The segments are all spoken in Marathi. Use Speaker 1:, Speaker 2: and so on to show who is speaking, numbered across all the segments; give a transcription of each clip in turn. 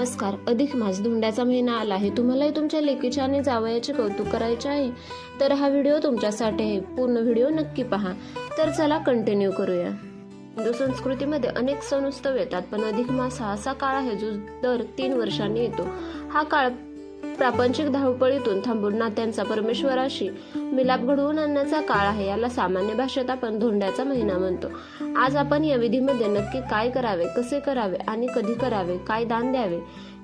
Speaker 1: नमस्कार. अधिक मास धोंड्याचा महिना आला आहे. तुम्हालाही तुमच्या लेकीच्या आणि जावयाचे कौतुक करायचे आहे तर हा व्हिडिओ तुमच्यासाठी आहे. पूर्ण व्हिडिओ नक्की पहा. तर चला कंटिन्यू करूया. हिंदू संस्कृतीमध्ये अनेक सण उत्सव येतात, पण अधिक मास हा असा काळ आहे जो दर 3 वर्षांनी येतो. हा काळ प्रापंचिक धावपळीतून थांबून नात्यांचा परमेश्वराशी मिलाप घडवून आणण्याचा काळ आहे. याला सामान्य भाषेत आपण धोंड्याचा महिना म्हणतो. आज आपण या विधीमध्ये नक्की काय करावे, कसे करावे आणि कधी करावे, काय दान द्यावे,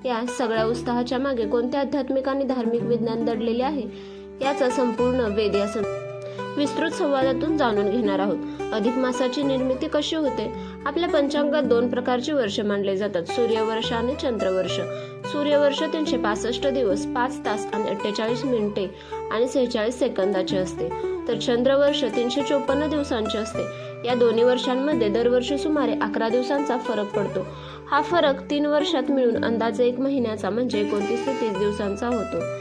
Speaker 1: या सगळ्या उत्साहाच्या मागे कोणते आध्यात्मिक आणि धार्मिक विज्ञान दडलेले आहे याचा संपूर्ण वेध या विस्तृत संवादातून जाणून घेणार आहोत. अधिक मासाची निर्मिती कशी होते? आपल्या पंचांगात 2 प्रकारची वर्ष मानले जातात, सूर्यवर्ष आणि चंद्रवर्ष. सूर्यवर्ष 365 दिवस 5 तास आणि 48 मिनिटे आणि 46 सेकंदाचे असते, तर चंद्रवर्ष 354 दिवसांचे असते. या दोन्ही वर्षांमध्ये दरवर्षी सुमारे 11 दिवसांचा फरक पडतो. हा फरक 3 वर्षात मिळून अंदाजे 1 महिन्याचा म्हणजे 29 ते 30 दिवसांचा होतो.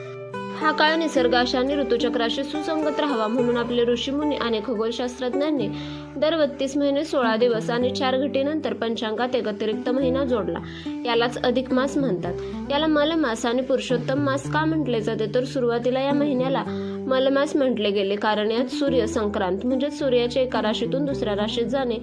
Speaker 1: हा काळ निसर्गाशी आणि ऋतुचक्राशी सुसंगत राहावा म्हणून आपले ऋषीमुनी आणि खगोलशास्त्रज्ञांनी दर 32 महिने 16 दिवस आणि 4 घटीनंतर पंचांगात एक अतिरिक्त महिना जोडला. यालाच अधिक मास म्हणतात. याला मलमास आणि पुरुषोत्तम मास का म्हटले जाते, तर सुरुवातीला या महिन्याला मलमास म्हटले गेले कारण यात सूर्य संक्रांत म्हणजे सूर्याच्या एका राशीतून दुसऱ्या राशीत जाणे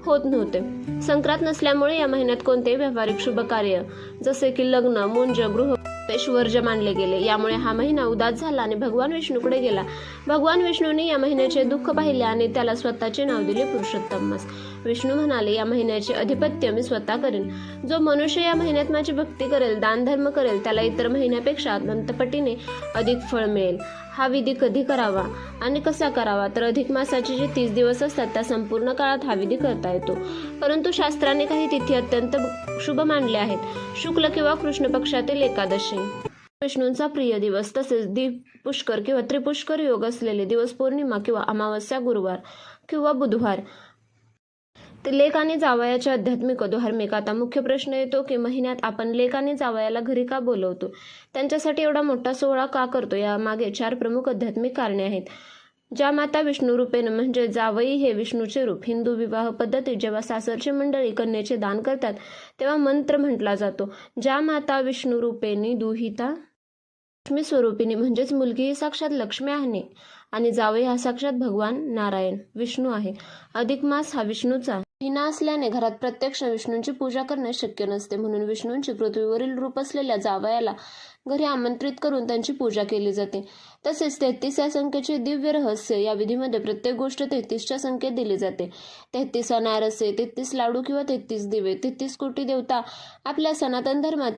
Speaker 1: होत नव्हते. संक्रांत नसल्यामुळे या महिन्यात कोणतेही व्यावहारिक शुभ कार्य जसे की लग्न, मुंज, गृहप्रवेश वर्ज्य मानले गेले. यामुळे हा महिना उदास झाला आणि भगवान विष्णूकडे गेला. भगवान विष्णूने या महिन्याचे दुःख पाहिले आणि त्याला स्वतःचे नाव दिले पुरुषोत्तम मास. विष्णू म्हणाले, या महिन्याचे अधिपत्य मी स्वतः करेन. जो मनुष्य या महिन्यात माझी भक्ती करेल, दान धर्म करेल, त्याला इतर महिन्यापेक्षा अनंतपटीने अधिक फळ मिळेल. हा विधी कधी करावा आणि कसा करावा, तर अधिक मासाचे जे 30 दिवस असतात त्या संपूर्ण काळात हा विधी करता येतो. परंतु शास्त्राने काही तिथी अत्यंत शुभ मानले आहेत. शुक्ल किंवा कृष्ण पक्षातील एकादशी, विष्णूंचा प्रिय दिवस, तसेच दीप पुष्कर किंवा त्रिपुष्कर योग असलेले दिवस, पौर्णिमा किंवा अमावस्या, गुरुवार किंवा बुधवार. लेक आणि जावयाचे आध्यात्मिक व धार्मिक. आता मुख्य प्रश्न येतो की महिन्यात आपण लेक आणि जावयाला घरी का बोलवतो, त्यांच्यासाठी एवढा मोठा सोहळा का करतो? या मागे 4 प्रमुख आध्यात्मिक कारणे आहेत. ज्या माता विष्णू रूपेण म्हणजे जावई हे विष्णूचे रूप. हिंदू विवाह पद्धतीत जेव्हा सासरची मंडळी कन्येचे दान करतात तेव्हा मंत्र म्हटला जातो, ज्या माता विष्णू रूपेणी दुहिता लक्ष्मी स्वरूपिणी, म्हणजेच मुलगी ही साक्षात लक्ष्मी आहे आणि जावई हा साक्षात भगवान नारायण विष्णू आहे. अधिक मास हा विष्णूचा महिना असल्याने घरात प्रत्यक्ष विष्णूंची पूजा करणे शक्य नसते, म्हणून विष्णूंची पृथ्वीवरील रूप असलेल्या जावयाला घरी आमंत्रित करून त्यांची पूजा केली जाते. तसेच 33 या संख्येचे दिव्य रहस्य. या विधीमध्ये प्रत्येक गोष्ट 33च्या संख्येत दिली जाते. 33 अनारसे, 33 लाडू किंवा 33 दिवे, 33 कोटी देवता. आपल्या सनातन धर्मात